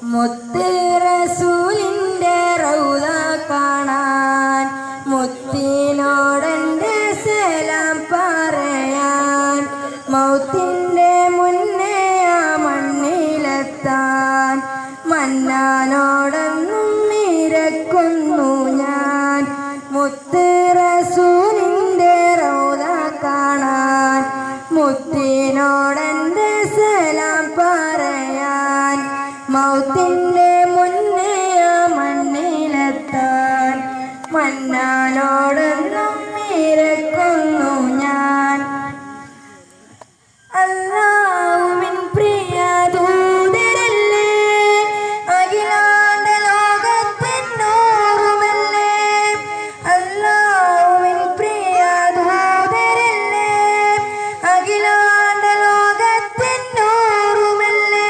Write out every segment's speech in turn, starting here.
മുത്ത് റസൂലിന്റെ റൗള കാണാൻ മുത്തിനോടെന്റെ സലാം പറയാൻ മൗത്തിന്റെ മുന്നേ ആ മണ്ണിലെത്താൻ മന്നാനോടൊന്നും നിരക്കുന്നു ഞാൻ മുത്ത് റസൂലിന്റെ റൗള കാണാൻ മുത്തിനോടെന്റെ സലാം പറയാൻ മൗത്തിന്റെ മുന്നേ ആ മണ്ണിലെത്താൻ മന്നാനോടൊന്നും നിരക്കുന്നു ഞാൻ അല്ലാഹുവിൻ പ്രിയ ദൂതരല്ലേ അഖിലാണ്ട ലോകത്തിൻ നൂറുമല്ലേ അല്ലാഹുവിൻ പ്രിയ ദൂതരല്ലേ അഖിലാണ്ട ലോകത്തിൻ നൂറുമല്ലേ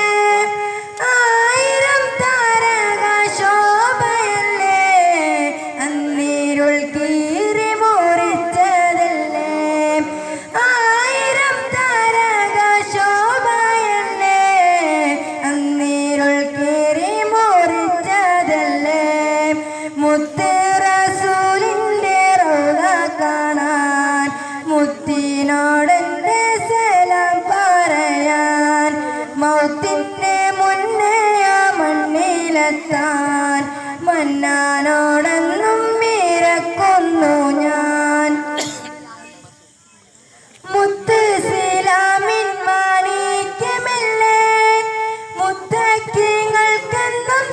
ആയിരം താരക ശോഭയല്ലേ അന്നീരുൾ കീറി മുറിച്ചതല്ലേ ആയിരം താരക ശോഭയല്ലേ അന്നീരുൾ കീറി മുറിച്ചതല്ലേ മുത്ത് റസൂലിന്റെ റൗള കാണാൻ മുത്തിനോടെന്റെ സലാം പറയാൻ മൗത്തിന്റെ മുന്നേ ആ മണ്ണിലെത്താൻ മന്നാനോടൊന്നും ഇരക്കുന്നു ഞാൻ മുത്ത് സിലാമിൻ മാണിക്യമല്ലേ മുത്തക്കിങ്ങൾക്കെന്നും